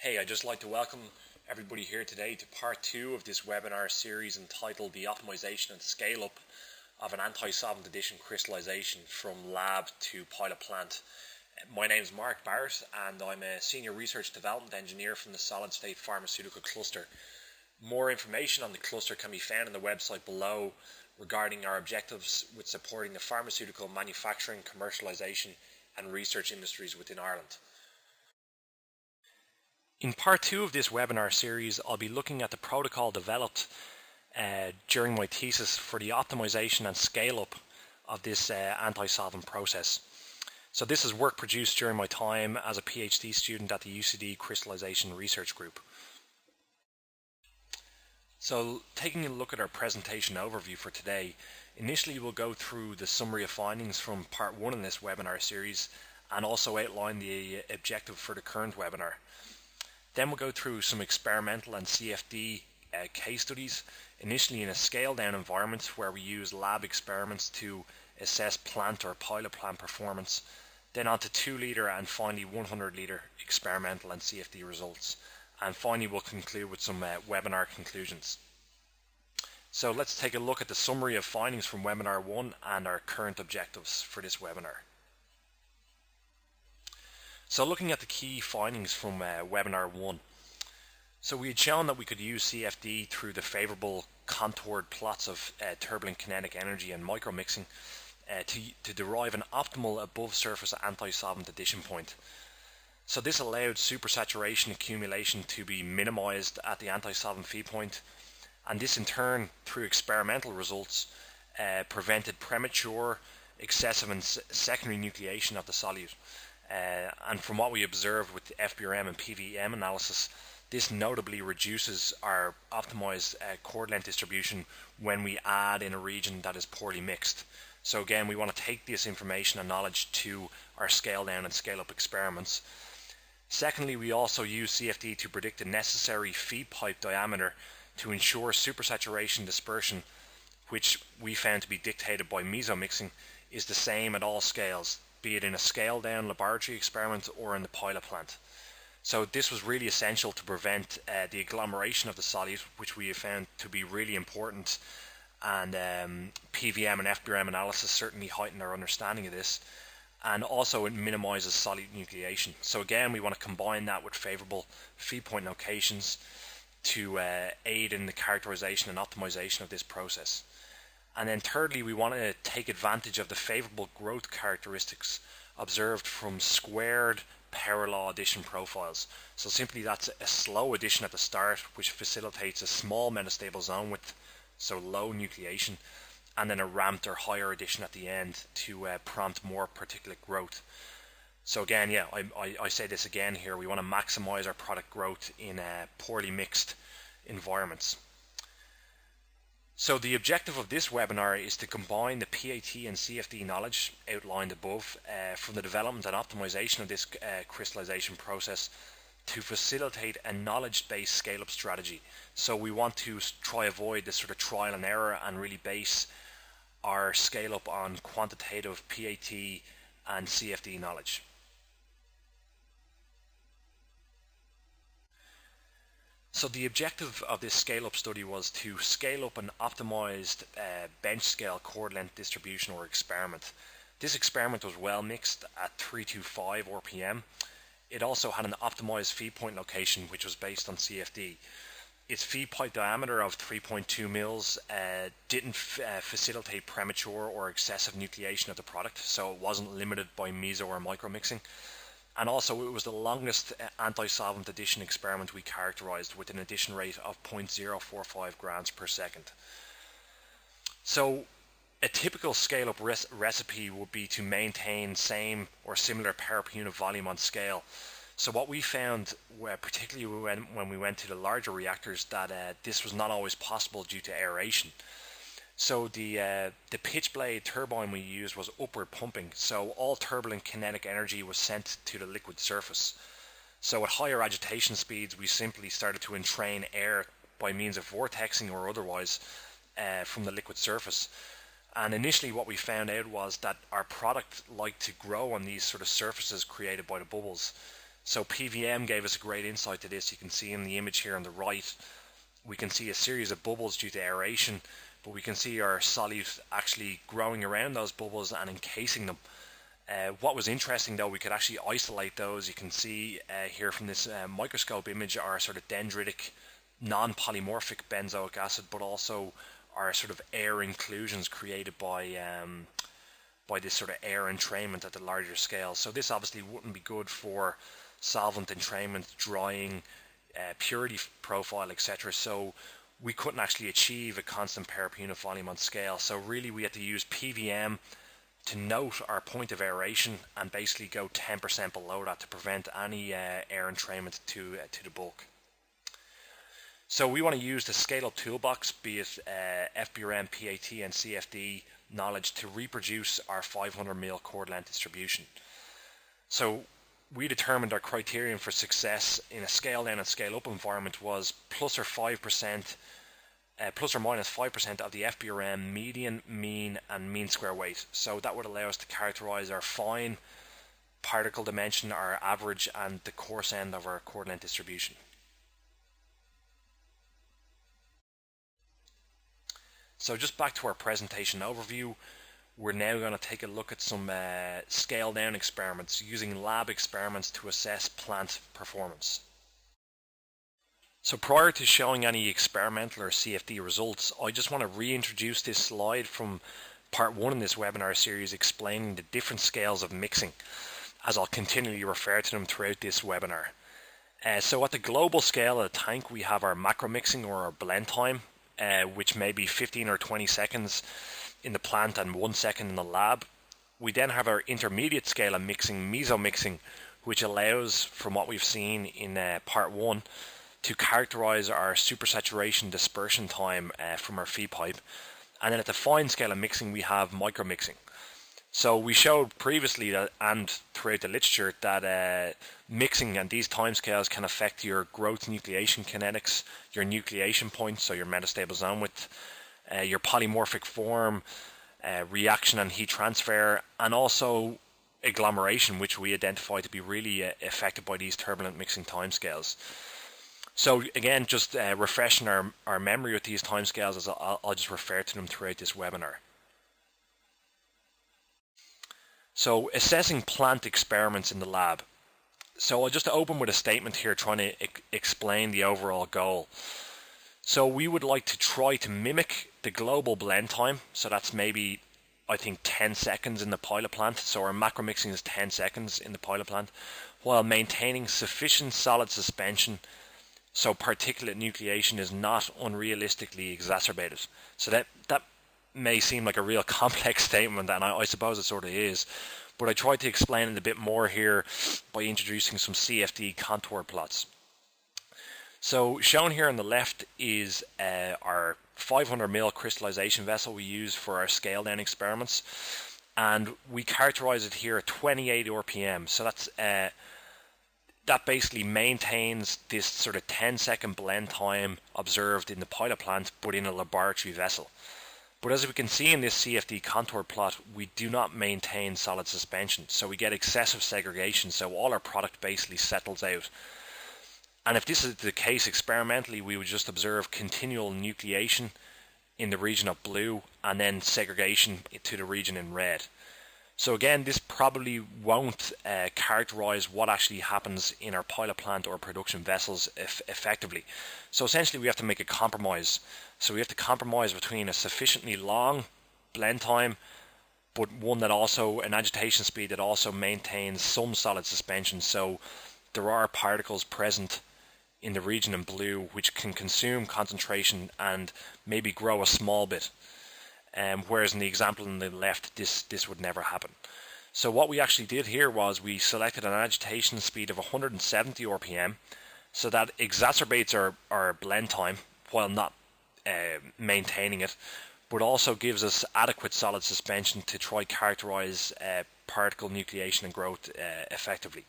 Hey, I'd just like to welcome everybody here today to part 2 of this webinar series entitled The Optimisation and Scale-Up of an Antisolvent Addition Crystallization from Lab to Pilot Plant. My name is Mark Barrett and I'm a Senior Research Development Engineer from the Solid State Pharmaceutical Cluster. More information on the cluster can be found on the website below regarding our objectives with supporting the pharmaceutical manufacturing, commercialization and research industries within Ireland. In part 2 of this webinar series, I'll be looking at the protocol developed during my thesis for the optimization and scale-up of this anti-solvent process. So this is work produced during my time as a PhD student at the UCD Crystallization Research Group. So taking a look at our presentation overview for today, initially we'll go through the summary of findings from part 1 in this webinar series and also outline the objective for the current webinar. Then we'll go through some experimental and CFD case studies, initially in a scaled-down environment where we use lab experiments to assess plant or pilot plant performance, then on to 2 litre and finally 100 litre experimental and CFD results. And finally we'll conclude with some webinar conclusions. So let's take a look at the summary of findings from webinar 1 and our current objectives for this webinar. So looking at the key findings from webinar 1. So we had shown that we could use CFD through the favourable contoured plots of turbulent kinetic energy and micromixing to derive an optimal above surface anti-solvent addition point. So this allowed supersaturation accumulation to be minimized at the anti-solvent feed point, and this in turn through experimental results prevented premature, excessive and secondary nucleation of the solute. And from what we observed with FBRM and PVM analysis, this notably reduces our optimized chord length distribution when we add in a region that is poorly mixed. So again, we want to take this information and knowledge to our scale down and scale up experiments. Secondly, we also use CFD to predict the necessary feed pipe diameter to ensure supersaturation dispersion, which we found to be dictated by mesomixing, is the same at all scales, be it in a scale down laboratory experiment or in the pilot plant. So this was really essential to prevent the agglomeration of the solute, which we have found to be really important, and PVM and FBRM analysis certainly heightened our understanding of this, and also it minimizes solute nucleation. So again, we want to combine that with favorable feed point locations to aid in the characterization and optimization of this process. And then thirdly, we want to take advantage of the favorable growth characteristics observed from squared power law addition profiles. So simply that's a slow addition at the start, which facilitates a small metastable zone with so low nucleation, and then a ramped or higher addition at the end to prompt more particulate growth. So again, yeah, I say this again here, we want to maximize our product growth in poorly mixed environments. So the objective of this webinar is to combine the PAT and CFD knowledge outlined above from the development and optimization of this crystallization process to facilitate a knowledge-based scale-up strategy. So we want to try avoid this sort of trial and error and really base our scale-up on quantitative PAT and CFD knowledge. So the objective of this scale-up study was to scale up an optimized bench scale chord length distribution or experiment. This experiment was well mixed at 325 RPM. It also had an optimized feed point location which was based on CFD. Its feed pipe diameter of 3.2 mils didn't facilitate premature or excessive nucleation of the product, so it wasn't limited by meso or micromixing. And also it was the longest anti-solvent addition experiment we characterized with an addition rate of 0.045 grams per second. So a typical scale-up recipe would be to maintain same or similar power per unit volume on scale. So what we found, particularly when we went to the larger reactors, that this was not always possible due to aeration. So the pitch blade turbine we used was upward pumping, so all turbulent kinetic energy was sent to the liquid surface. So at higher agitation speeds, we simply started to entrain air by means of vortexing or otherwise from the liquid surface. And initially what we found out was that our product liked to grow on these sort of surfaces created by the bubbles. So PVM gave us a great insight to this. You can see in the image here on the right, we can see a series of bubbles due to aeration, but we can see our solute actually growing around those bubbles and encasing them. What was interesting though, we could actually isolate those. You can see here from this microscope image our sort of dendritic non-polymorphic benzoic acid, but also our sort of air inclusions created by this sort of air entrainment at the larger scale. So this obviously wouldn't be good for solvent entrainment, drying, purity profile, etc. So we couldn't actually achieve a constant pair per unit volume on scale. So really we had to use PVM to note our point of aeration and basically go 10% below that to prevent any air entrainment to the bulk. So we want to use the scale-up toolbox, be it FBRM, PAT and CFD knowledge, to reproduce our 500 ml chord length distribution. So we determined our criterion for success in a scale down and scale up environment was plus or minus 5% of the FBRM median, mean and mean square weight. So that would allow us to characterize our fine particle dimension, our average and the coarse end of our chord length distribution. So just back to our presentation overview, we're now going to take a look at some scale down experiments using lab experiments to assess plant performance. So prior to showing any experimental or CFD results, I just want to reintroduce this slide from part 1 in this webinar series explaining the different scales of mixing, as I'll continually refer to them throughout this webinar. So at the global scale of the tank, we have our macro mixing or our blend time, which may be 15 or 20 seconds in the plant and 1 second in the lab. We then have our intermediate scale of mixing, mesomixing, which allows, from what we've seen in part 1, to characterize our supersaturation dispersion time from our feed pipe. And then at the fine scale of mixing, we have micro mixing. So we showed previously that, and throughout the literature, that mixing and these timescales can affect your growth nucleation kinetics, your nucleation point, so your metastable zone width, your polymorphic form, reaction and heat transfer, and also agglomeration, which we identified to be really affected by these turbulent mixing timescales. So again, just refreshing our memory with these timescales, as I'll just refer to them throughout this webinar. So assessing plant experiments in the lab. So I'll just open with a statement here trying to explain the overall goal. So we would like to try to mimic the global blend time. So that's maybe, I think, 10 seconds in the pilot plant. So our macro mixing is 10 seconds in the pilot plant, while maintaining sufficient solid suspension so particulate nucleation is not unrealistically exacerbated. So that may seem like a real complex statement, and I suppose it sort of is, but I tried to explain it a bit more here by introducing some CFD contour plots. So shown here on the left is our 500 ml crystallization vessel we use for our scale down experiments, and we characterize it here at 28 RPM. So that's that basically maintains this sort of 10-second blend time observed in the pilot plant, but in a laboratory vessel. But as we can see in this CFD contour plot, we do not maintain solid suspension, so we get excessive segregation, so all our product basically settles out. And if this is the case experimentally, we would just observe continual nucleation in the region of blue and then segregation to the region in red. So again, this probably won't characterize what actually happens in our pilot plant or production vessels effectively. So essentially we have to make a compromise. So we have to compromise between a sufficiently long blend time, but one that also, an agitation speed that also maintains some solid suspension. So there are particles present in the region in blue which can consume concentration and maybe grow a small bit. Whereas in the example on the left, this would never happen. So what we actually did here was we selected an agitation speed of 170 RPM, so that exacerbates our blend time while not maintaining it, but also gives us adequate solid suspension to try characterize particle nucleation and growth effectively.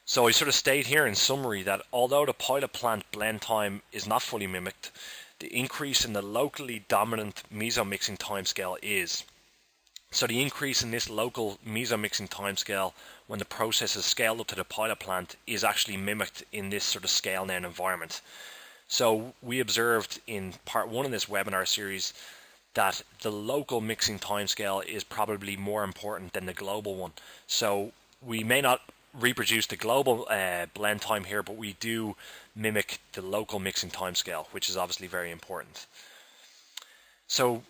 So I sort of state here in summary that although the pilot plant blend time is not fully mimicked, the increase in the locally dominant mesomixing timescale is. So the increase in this local meso-mixing timescale when the process is scaled up to the pilot plant is actually mimicked in this sort of scale down environment. So we observed in part one of this webinar series that the local mixing timescale is probably more important than the global one. So we may not reproduce the global blend time here, but we do mimic the local mixing timescale, which is obviously very important. So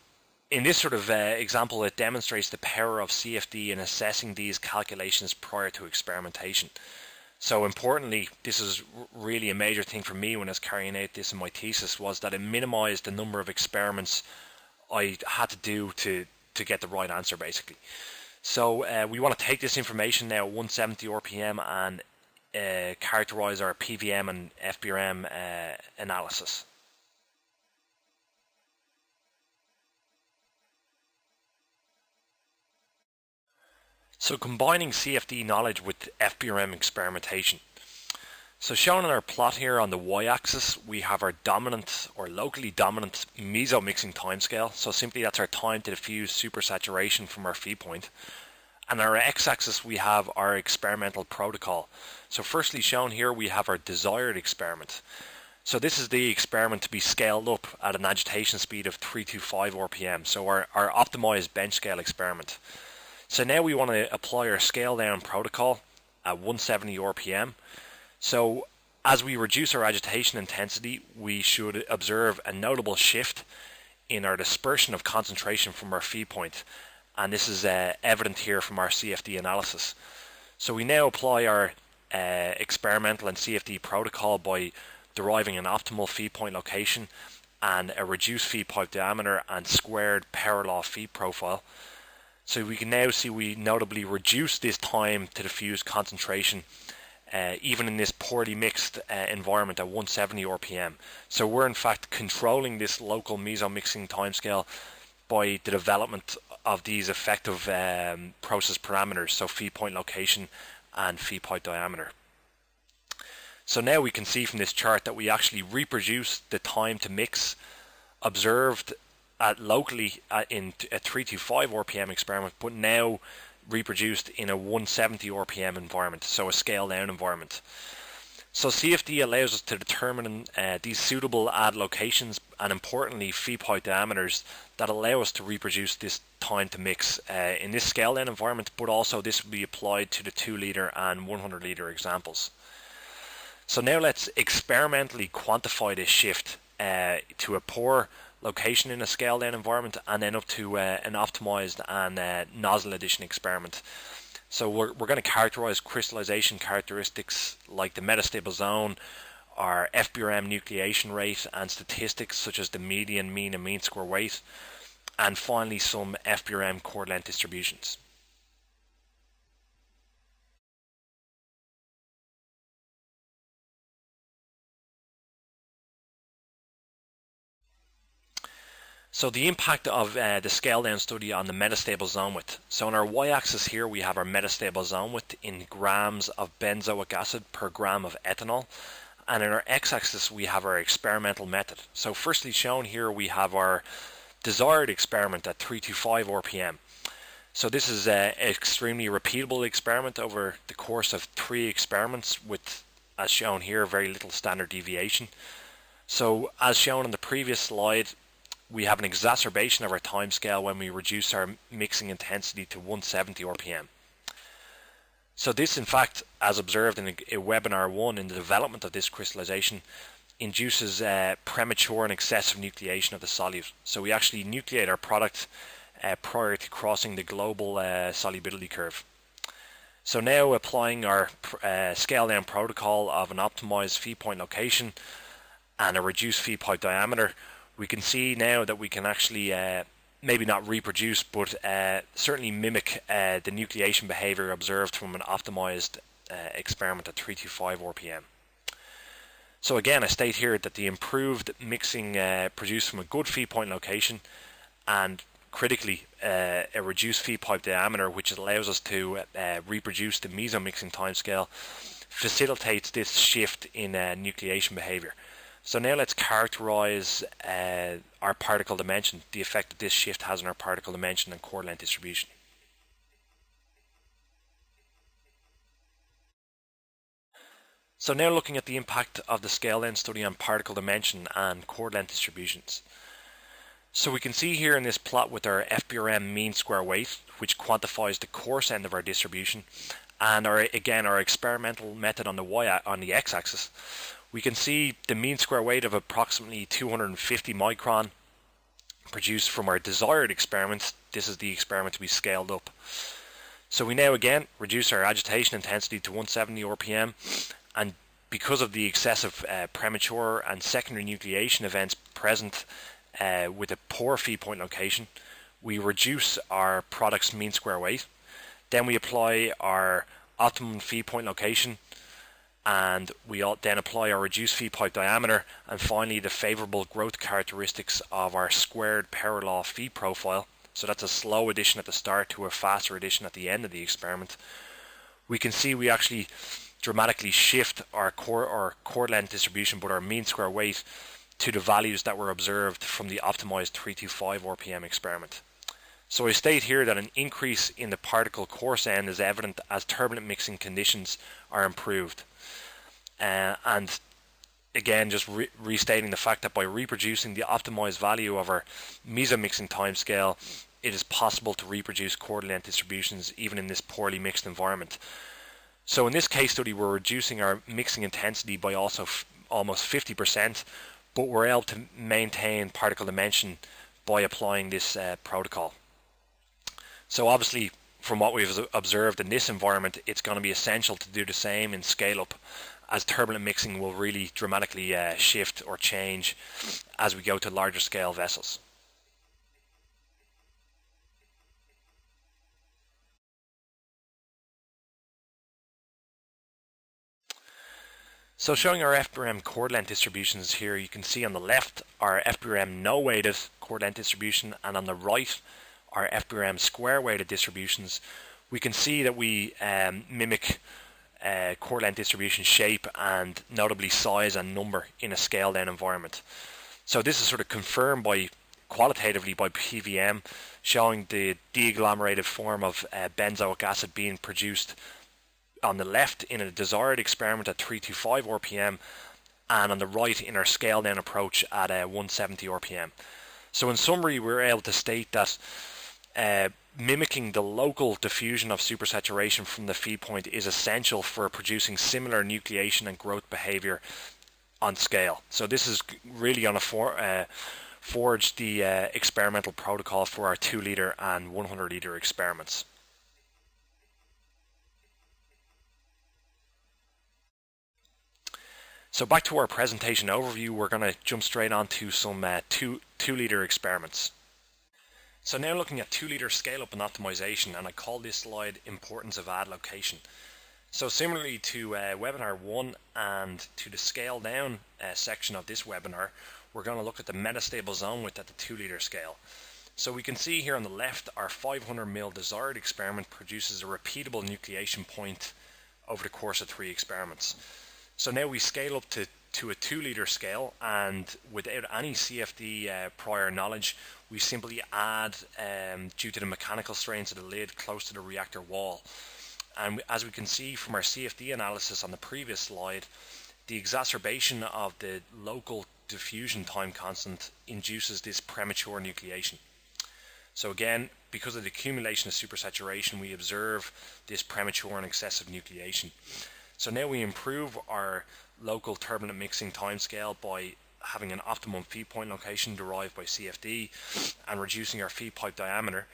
in this sort of example, it demonstrates the power of CFD in assessing these calculations prior to experimentation. So importantly, this is really a major thing for me when I was carrying out this in my thesis, was that it minimized the number of experiments I had to do to get the right answer, basically. So we want to take this information now at 170 RPM and characterize our PVM and FBRM analysis. So combining CFD knowledge with FBRM experimentation. So shown on our plot here on the y-axis, we have our dominant or locally dominant meso-mixing timescale. So simply that's our time to diffuse supersaturation from our feed point. And our x-axis, we have our experimental protocol. So firstly shown here, we have our desired experiment. So this is the experiment to be scaled up at an agitation speed of 325 RPM. So our optimized bench scale experiment. So now we want to apply our scale down protocol at 170 RPM. So as we reduce our agitation intensity, we should observe a notable shift in our dispersion of concentration from our feed point. And this is evident here from our CFD analysis. So we now apply our experimental and CFD protocol by deriving an optimal feed point location and a reduced feed pipe diameter and squared power law feed profile. So we can now see we notably reduce this time to diffuse concentration even in this poorly mixed environment at 170 RPM. So we're in fact controlling this local meso-mixing timescale by the development of these effective process parameters, so feed point location and feed pipe diameter. So now we can see from this chart that we actually reproduce the time to mix observed locally in a 325 RPM experiment, but now reproduced in a 170 RPM environment, so a scale down environment. So CFD allows us to determine these suitable add locations and importantly feed pipe diameters that allow us to reproduce this time to mix in this scale down environment, but also this will be applied to the 2 litre and 100 litre examples. So now let's experimentally quantify this shift to a poor location in a scale down environment and then up to an optimized and nozzle addition experiment. So we're going to characterize crystallization characteristics like the metastable zone, our FBRM nucleation rate and statistics such as the median, mean and mean square weight, and finally some FBRM chord length distributions. So the impact of the scale down study on the metastable zone width. So on our y-axis here we have our metastable zone width in grams of benzoic acid per gram of ethanol, and in our x-axis we have our experimental method. So firstly shown here we have our desired experiment at 325 RPM. So this is an extremely repeatable experiment over the course of 3 experiments with, as shown here, very little standard deviation. So as shown on the previous slide, we have an exacerbation of our time scale when we reduce our mixing intensity to 170 RPM. So this, in fact, as observed in a webinar 1 in the development of this crystallization, induces premature and excessive nucleation of the solute. So we actually nucleate our product prior to crossing the global solubility curve. So now applying our scale down protocol of an optimized feed point location and a reduced feed pipe diameter, we can see now that we can actually maybe not reproduce, but certainly mimic the nucleation behavior observed from an optimized experiment at 325 RPM. So again, I state here that the improved mixing produced from a good feed point location and critically a reduced feed pipe diameter, which allows us to reproduce the meso-mixing timescale, facilitates this shift in nucleation behavior. So now let's characterize our particle dimension, the effect that this shift has on our particle dimension and chord length distribution. So now looking at the impact of the scale length study on particle dimension and chord length distributions. So we can see here in this plot with our FBRM mean square weight, which quantifies the coarse end of our distribution, and our experimental method on the x-axis, we can see the mean square weight of approximately 250 micron produced from our desired experiment. This is the experiment we scaled up. So we now again reduce our agitation intensity to 170 RPM, and because of the excessive premature and secondary nucleation events present with a poor feed point location, we reduce our product's mean square weight. Then we apply our optimum feed point location, and we then apply our reduced feed pipe diameter, and finally the favorable growth characteristics of our squared power law feed profile. So that's a slow addition at the start to a faster addition at the end of the experiment. We can see we actually dramatically shift our chord length distribution, but our mean square weight, to the values that were observed from the optimized 325 RPM experiment. So I state here that an increase in the particle coarse end is evident as turbulent mixing conditions are improved. And again, just restating the fact that by reproducing the optimized value of our mesomixing timescale, it is possible to reproduce chord length distributions even in this poorly mixed environment. So in this case study, we're reducing our mixing intensity by also almost 50%, but we're able to maintain particle dimension by applying this protocol. So obviously, from what we've observed in this environment, it's going to be essential to do the same in scale up, as turbulent mixing will really dramatically shift or change as we go to larger scale vessels. So showing our FBRM chord length distributions here, you can see on the left our FBRM no weighted chord length distribution, and on the right our FBRM square weighted distributions. We can see that we mimic chord length distribution shape and notably size and number in a scale down environment. So this is sort of confirmed qualitatively by PVM, showing the deagglomerated form of benzoic acid being produced on the left in a desired experiment at 325 RPM, and on the right in our scale down approach at 170 RPM. So in summary, we're able to state that mimicking the local diffusion of supersaturation from the feed point is essential for producing similar nucleation and growth behavior on scale. So this is really going to forge the experimental protocol for our 2 liter and 100 liter experiments. So back to our presentation overview, we're going to jump straight on to some 2 liter experiments. So now looking at 2 liter scale up and optimization, and I call this slide importance of add location. So similarly to webinar 1 and to the scale down section of this webinar, we're going to look at the metastable zone width at the 2 liter scale. So we can see here on the left, our 500 ml desired experiment produces a repeatable nucleation point over the course of 3 experiments. So now we scale up to a 2 liter scale, and without any CFD prior knowledge, we simply add, due to the mechanical strains of the lid, close to the reactor wall. And as we can see from our CFD analysis on the previous slide, the exacerbation of the local diffusion time constant induces this premature nucleation. So again, because of the accumulation of supersaturation, we observe this premature and excessive nucleation. So now we improve our local turbulent mixing timescale by having an optimum feed point location derived by CFD and reducing our feed pipe diameter.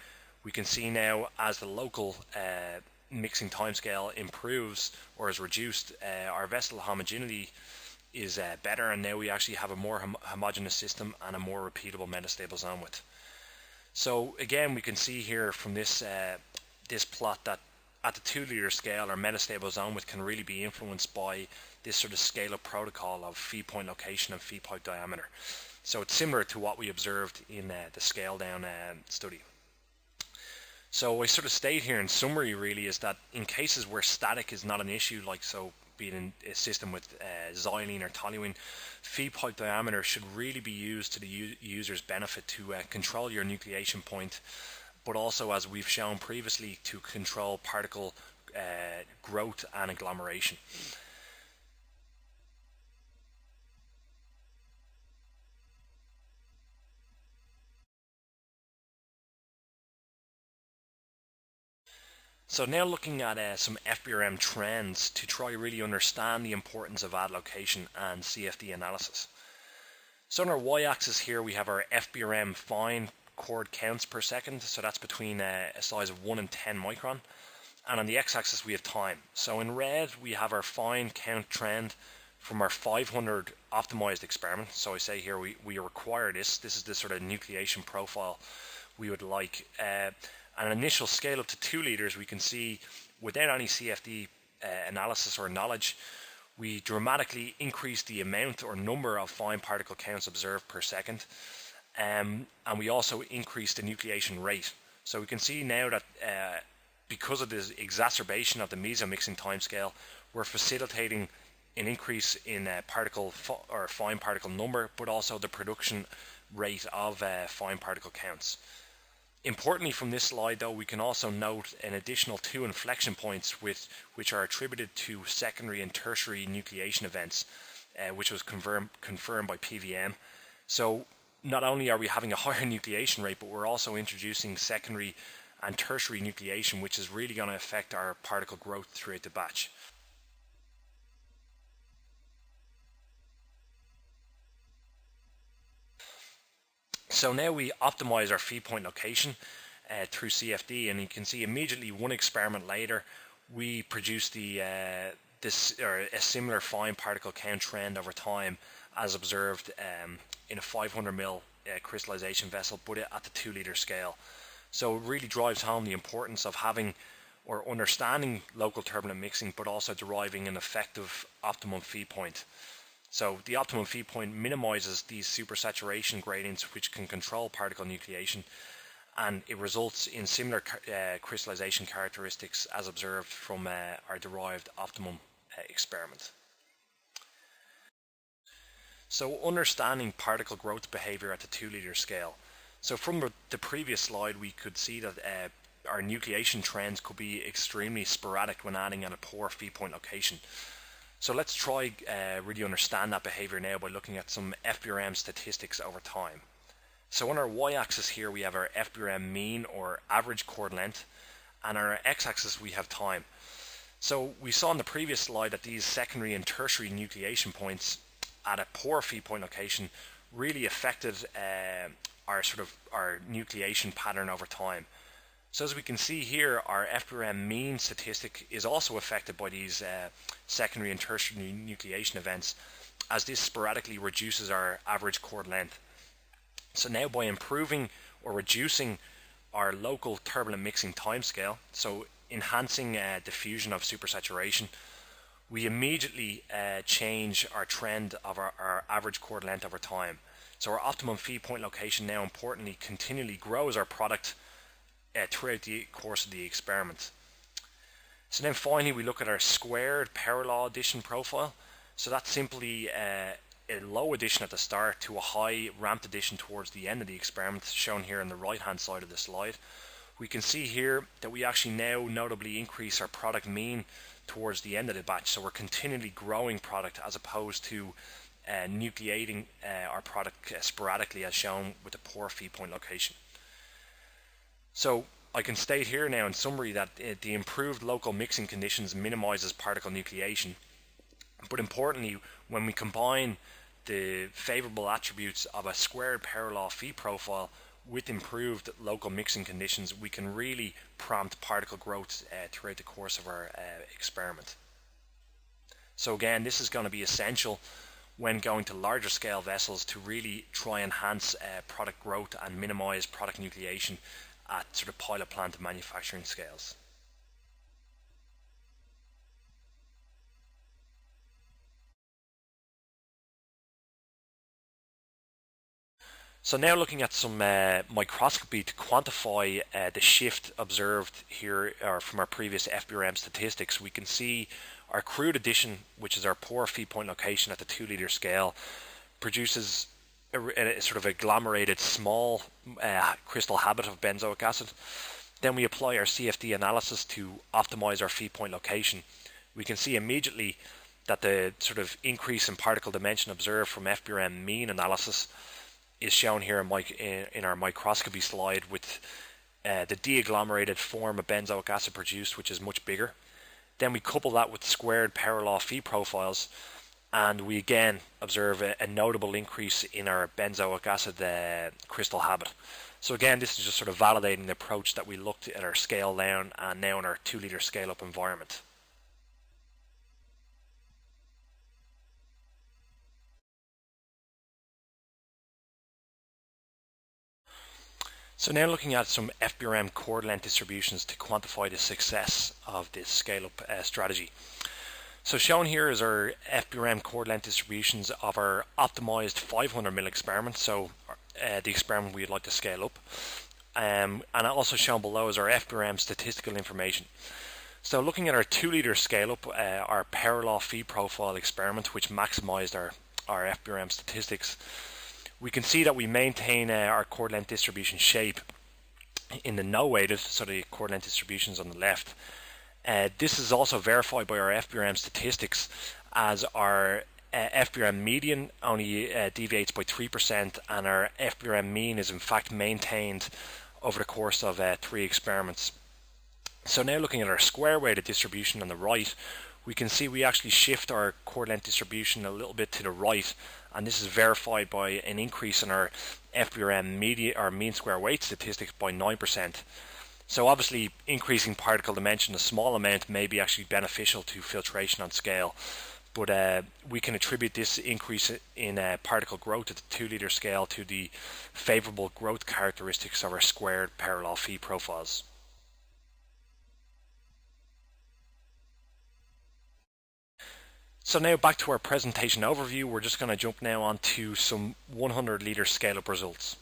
We can see now as the local mixing timescale improves or is reduced, our vessel homogeneity is better, and now we actually have a more homogeneous system and a more repeatable metastable zone width. So again, we can see here from this this plot that at the 2 liter scale, our metastable zone width can really be influenced by this sort of scale-up protocol of feed point location and feed pipe diameter. So it's similar to what we observed in the scale-down study. So I sort of state here in summary really is that in cases where static is not an issue, like so be it in a system with xylene or toluene, feed pipe diameter should really be used to the user's benefit to control your nucleation point, but also, as we've shown previously, to control particle growth and agglomeration. So now looking at some FBRM trends to try really understand the importance of ad location and CFD analysis. So on our y-axis here we have our FBRM fine chord counts per second, so that's between a size of 1 and 10 micron, and on the x-axis we have time. So in red we have our fine count trend from our 500 optimized experiment. So I say here we require this is the sort of nucleation profile we would like. An initial scale up to 2 liters, we can see without any CFD analysis or knowledge, we dramatically increase the amount or number of fine particle counts observed per second, and we also increase the nucleation rate. So we can see now that because of this exacerbation of the mesomixing timescale, we're facilitating an increase in fine particle number, but also the production rate of fine particle counts. Importantly, from this slide though, we can also note an additional 2 inflection points which are attributed to secondary and tertiary nucleation events, which was confirmed by PVM. So not only are we having a higher nucleation rate, but we're also introducing secondary and tertiary nucleation, which is really going to affect our particle growth throughout the batch. So now we optimize our feed point location through CFD, and you can see immediately one experiment later we produce a similar fine particle count trend over time as observed in a 500 ml crystallization vessel, but at the 2 liter scale. So it really drives home the importance of having or understanding local turbulent mixing, but also deriving an effective optimum feed point. So the optimum feed point minimizes these supersaturation gradients which can control particle nucleation, and it results in similar crystallization characteristics as observed from our derived optimum experiment. So understanding particle growth behavior at the 2 liter scale. So from the previous slide we could see that our nucleation trends could be extremely sporadic when adding at a poor feed point location. So let's try really understand that behavior now by looking at some FBRM statistics over time. So on our y-axis here we have our FBRM mean or average chord length, and on our x-axis we have time. So we saw in the previous slide that these secondary and tertiary nucleation points at a poor feed point location really affected our nucleation pattern over time. So as we can see here, our FBRM mean statistic is also affected by these secondary and tertiary nucleation events, as this sporadically reduces our average chord length. So now by improving or reducing our local turbulent mixing timescale, so enhancing diffusion of supersaturation, we immediately change our trend of our average chord length over time. So our optimum feed point location now importantly continually grows our product throughout the course of the experiment. So then finally we look at our squared power law addition profile. So that's simply a low addition at the start to a high ramped addition towards the end of the experiment, shown here on the right hand side of the slide. We can see here that we actually now notably increase our product mean towards the end of the batch, so we're continually growing product as opposed to nucleating our product sporadically as shown with a poor feed point location. So I can state here now in summary that the improved local mixing conditions minimizes particle nucleation, but importantly when we combine the favorable attributes of a squared power law feed profile with improved local mixing conditions, we can really prompt particle growth throughout the course of our experiment. So again, this is going to be essential when going to larger scale vessels to really try and enhance product growth and minimize product nucleation at sort of pilot plant and manufacturing scales. So now looking at some microscopy to quantify the shift observed here from our previous FBRM statistics, we can see our crude addition, which is our pore feed point location at the 2 liter scale, produces a sort of agglomerated small crystal habit of benzoic acid. Then we apply our CFD analysis to optimize our feed point location. We can see immediately that the sort of increase in particle dimension observed from FBRM mean analysis is shown here in our microscopy slide, with the deagglomerated form of benzoic acid produced, which is much bigger. Then we couple that with squared power law feed profiles, and we again observe a notable increase in our benzoic acid crystal habit. So again, this is just sort of validating the approach that we looked at our scale down and now in our 2 liter scale up environment. So now looking at some FBRM chord length distributions to quantify the success of this scale-up strategy. So shown here is our FBRM chord length distributions of our optimized 500 ml experiment, so the experiment we'd like to scale up. And also shown below is our FBRM statistical information. So looking at our 2 liter scale-up, our power law feed profile experiment, which maximized our FBRM statistics, we can see that we maintain our chord length distribution shape in the no-weighted, so the chord length distributions on the left. This is also verified by our FBRM statistics, as our FBRM median only deviates by 3%, and our FBRM mean is in fact maintained over the course of 3 experiments. So now looking at our square weighted distribution on the right, we can see we actually shift our chord length distribution a little bit to the right, and this is verified by an increase in our FBRM our mean square weight statistic by 9%. So obviously increasing particle dimension a small amount may be actually beneficial to filtration on scale, but we can attribute this increase in particle growth at the 2 liter scale to the favorable growth characteristics of our squared power law feed profiles. So now back to our presentation overview. We're just going to jump now onto some 100 liter scale-up results.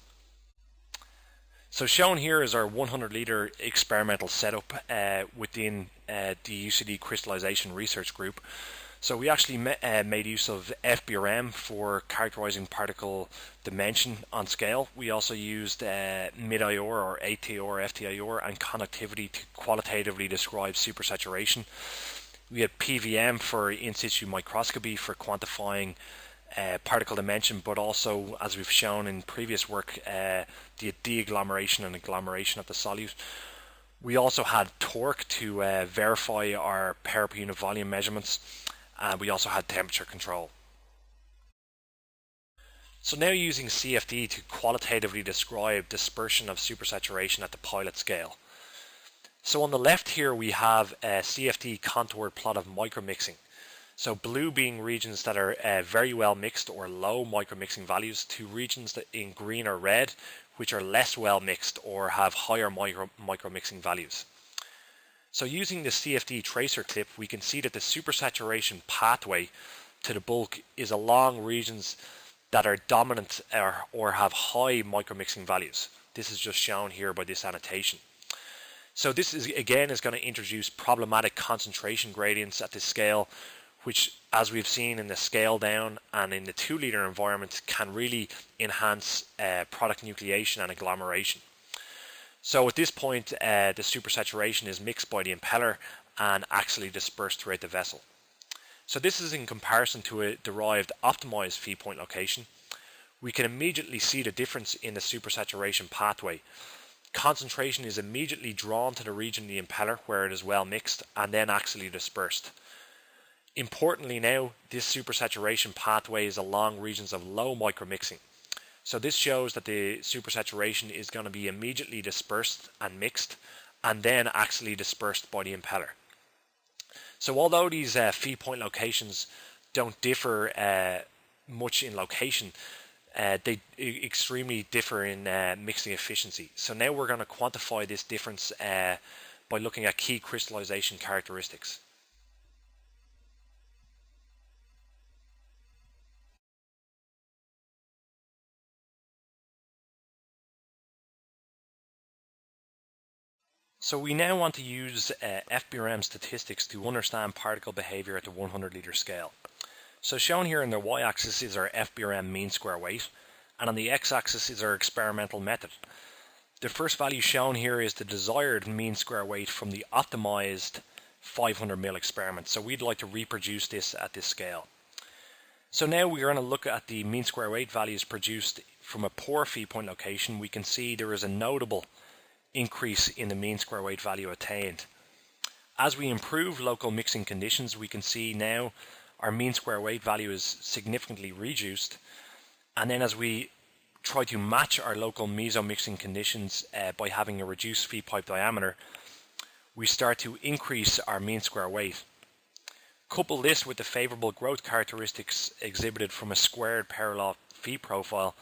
So shown here is our 100 liter experimental setup within the UCD Crystallization Research Group. So we actually made use of FBRM for characterizing particle dimension on scale. We also used mid-IOR or ATIOR, FTIOR, and conductivity to qualitatively describe supersaturation. We had PVM for in situ microscopy for quantifying particle dimension, but also, as we've shown in previous work, the deagglomeration and agglomeration of the solute. We also had torque to verify our power per unit volume measurements, and we also had temperature control. So now using CFD to qualitatively describe dispersion of supersaturation at the pilot scale. So on the left here we have a CFD contoured plot of micromixing. So blue being regions that are very well mixed or low micromixing values, to regions that in green or red which are less well mixed or have higher micromixing values. So using the CFD tracer clip, we can see that the supersaturation pathway to the bulk is along regions that are dominant or have high micromixing values. This is just shown here by this annotation. So this is again going to introduce problematic concentration gradients at this scale, which, as we've seen in the scale down and in the 2 liter environment, can really enhance product nucleation and agglomeration. So at this point, the supersaturation is mixed by the impeller and axially dispersed throughout the vessel. So this is in comparison to a derived optimized feed point location. We can immediately see the difference in the supersaturation pathway. Concentration is immediately drawn to the region of the impeller where it is well mixed and then axially dispersed. Importantly now, this supersaturation pathway is along regions of low micromixing. So this shows that the supersaturation is going to be immediately dispersed and mixed and then axially dispersed by the impeller. So although these feed point locations don't differ much in location, they extremely differ in mixing efficiency. So now we're going to quantify this difference by looking at key crystallization characteristics. So we now want to use FBRM statistics to understand particle behavior at the 100 litre scale. So shown here in the y-axis is our FBRM mean square weight, and on the x-axis is our experimental method. The first value shown here is the desired mean square weight from the optimized 500 ml experiment. So we'd like to reproduce this at this scale. So now we're going to look at the mean square weight values produced from a poor feed point location. We can see there is a notable increase in the mean square weight value attained. As we improve local mixing conditions, we can see now our mean square weight value is significantly reduced. And then as we try to match our local meso mixing conditions by having a reduced feed pipe diameter, we start to increase our mean square weight. Couple this with the favorable growth characteristics exhibited from a squared parallel feed profile,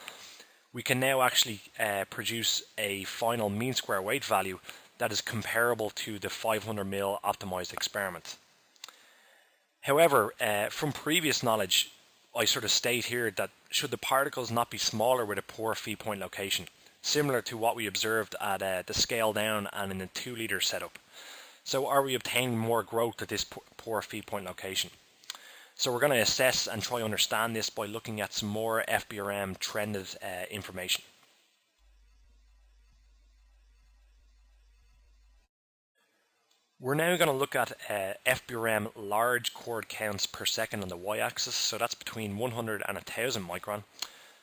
we can now actually produce a final mean square weight value that is comparable to the 500 ml optimized experiment. However, from previous knowledge, I sort of state here that should the particles not be smaller with a poor feed point location, similar to what we observed at the scale down and in the 2 litre setup. So are we obtaining more growth at this poor feed point location? So we're going to assess and try to understand this by looking at some more FBRM trended information. We're now going to look at FBRM large chord counts per second on the y-axis, so that's between 100 and 1000 micron.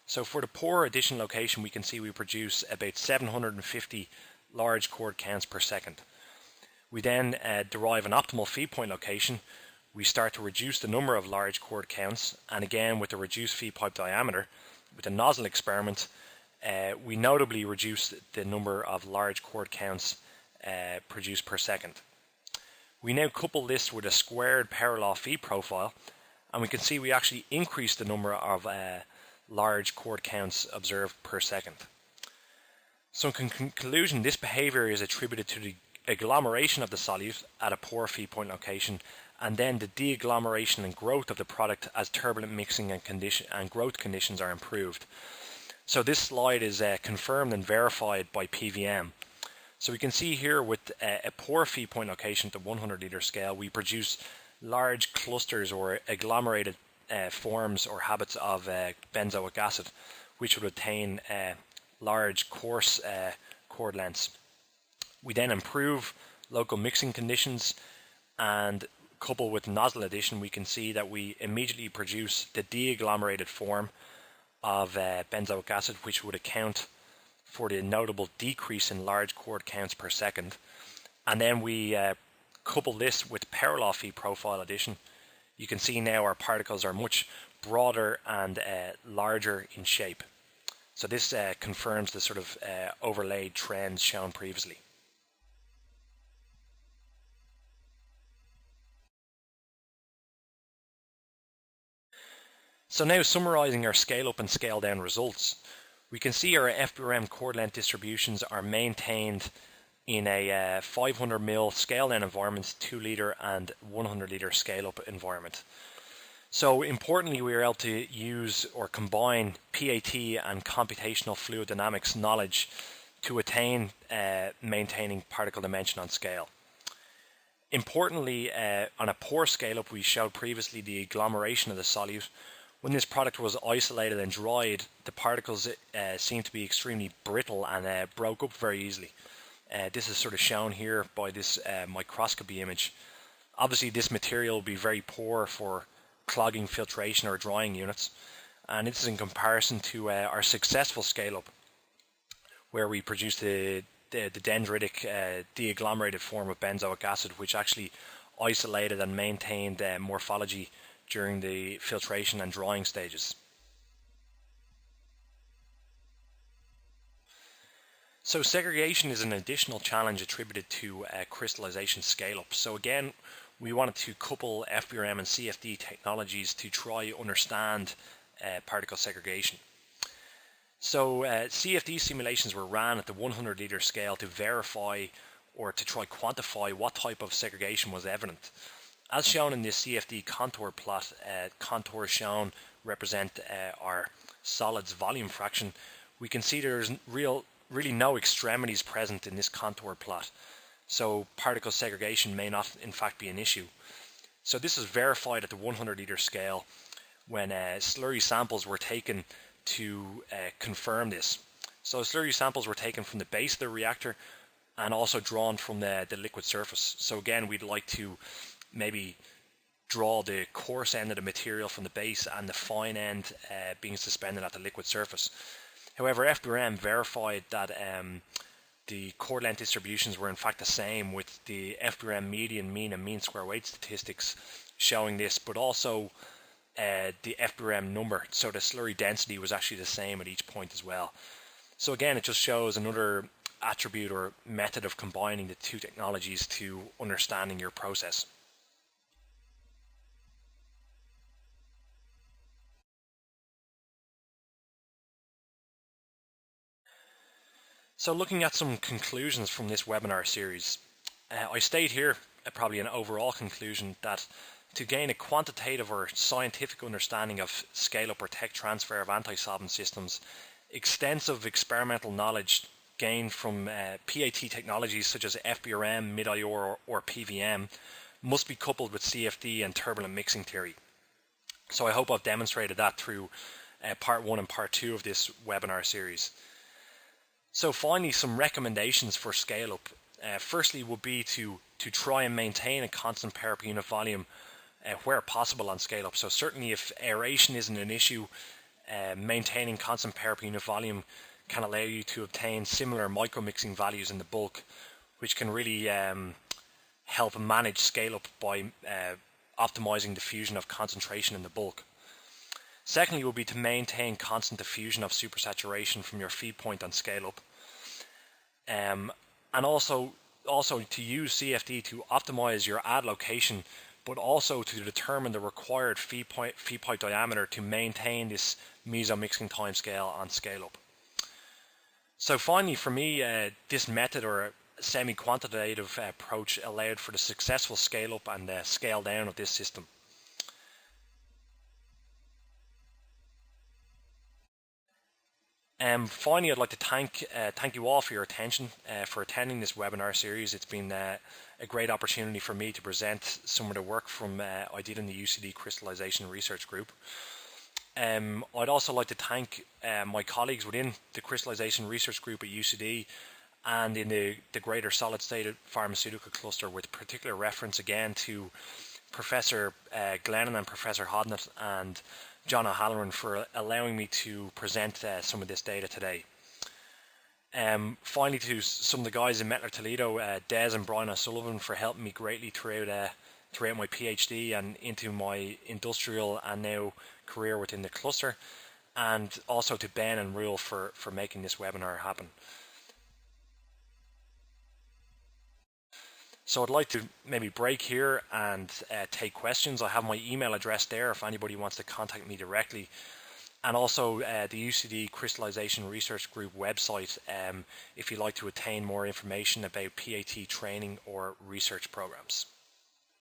So for the poor addition location, we can see we produce about 750 large chord counts per second. We then derive an optimal feed point location. We start to reduce the number of large chord counts, and again with the reduced feed pipe diameter, with the nozzle experiment, we notably reduce the number of large chord counts produced per second. We now couple this with a squared parallel feed profile, and we can see we actually increase the number of large chord counts observed per second. So in conclusion, this behavior is attributed to the agglomeration of the solute at a poor feed point location, and then the de-agglomeration and growth of the product as turbulent mixing and growth conditions are improved. So this slide is confirmed and verified by PVM. So we can see here with a poor feed point location at the 100 litre scale, we produce large clusters or agglomerated forms or habits of benzoic acid, which would attain large coarse chord lengths. We then improve local mixing conditions, and coupled with nozzle addition, we can see that we immediately produce the de-agglomerated form of benzoic acid, which would account for the notable decrease in large chord counts per second. And then we couple this with parallel feed profile addition. You can see now our particles are much broader and larger in shape. So this confirms the sort of overlaid trends shown previously. So now summarizing our scale up and scale down results, we can see our FBRM chord length distributions are maintained in a 500 ml scale down environment, 2 litre and 100 litre scale up environment. So importantly, we are able to use or combine PAT and computational fluid dynamics knowledge to attain maintaining particle dimension on scale. Importantly, on a poor scale up, we showed previously the agglomeration of the solute. When this product was isolated and dried, the particles seemed to be extremely brittle and broke up very easily. This is sort of shown here by this microscopy image. Obviously, this material will be very poor for clogging filtration or drying units, and this is in comparison to our successful scale-up, where we produced the dendritic de-agglomerated form of benzoic acid, which actually isolated and maintained morphology during the filtration and drying stages. So segregation is an additional challenge attributed to crystallization scale-up. So again, we wanted to couple FBRM and CFD technologies to try understand particle segregation. So CFD simulations were ran at the 100 litre scale to verify or to try quantify what type of segregation was evident. As shown in this CFD contour plot, contours shown represent our solids volume fraction. We can see there's really no extremities present in this contour plot. so particle segregation may not in fact be an issue. So this is verified at the 100 liter scale when slurry samples were taken to confirm this. So slurry samples were taken from the base of the reactor and also drawn from the liquid surface. So again, we'd like to maybe draw the coarse end of the material from the base and the fine end being suspended at the liquid surface. However, FBRM verified that the chord length distributions were in fact the same, with the FBRM median, mean and mean square weight statistics showing this, but also the FBRM number, so the slurry density was actually the same at each point as well. So again, it just shows another attribute or method of combining the two technologies to understanding your process. So looking at some conclusions from this webinar series, I state here probably an overall conclusion that to gain a quantitative or scientific understanding of scale-up or tech transfer of anti-solvent systems, extensive experimental knowledge gained from PAT technologies such as FBRM, mid-IOR or PVM must be coupled with CFD and turbulent mixing theory. So I hope I've demonstrated that through part 1 and part 2 of this webinar series. So finally, some recommendations for scale-up. Firstly would be to try and maintain a constant power per unit volume where possible on scale-up. So certainly if aeration isn't an issue, maintaining constant power per unit volume can allow you to obtain similar micromixing values in the bulk, which can really help manage scale-up by optimizing diffusion of concentration in the bulk. Secondly would be to maintain constant diffusion of supersaturation from your feed point on scale-up. And also to use CFD to optimize your add location, but also to determine the required feed pipe diameter to maintain this meso-mixing timescale on scale-up. So finally, for me, this method or semi-quantitative approach allowed for the successful scale-up and scale-down of this system. Finally, I'd like to thank you all for your attention, for attending this webinar series. It's been a great opportunity for me to present some of the work from I did in the UCD Crystallization Research Group. I'd also like to thank my colleagues within the Crystallization Research Group at UCD and in the greater solid state pharmaceutical cluster, with particular reference again to Professor Glennon and Professor Hodnett and John O'Halloran for allowing me to present some of this data today. Finally, to some of the guys in Metler Toledo, Des and Brian O'Sullivan, for helping me greatly throughout my PhD and into my industrial and now career within the cluster, and also to Ben and Rule for making this webinar happen. So I'd like to maybe break here and take questions. I have my email address there if anybody wants to contact me directly, and also the UCD Crystallization Research Group website if you'd like to attain more information about PAT training or research programs.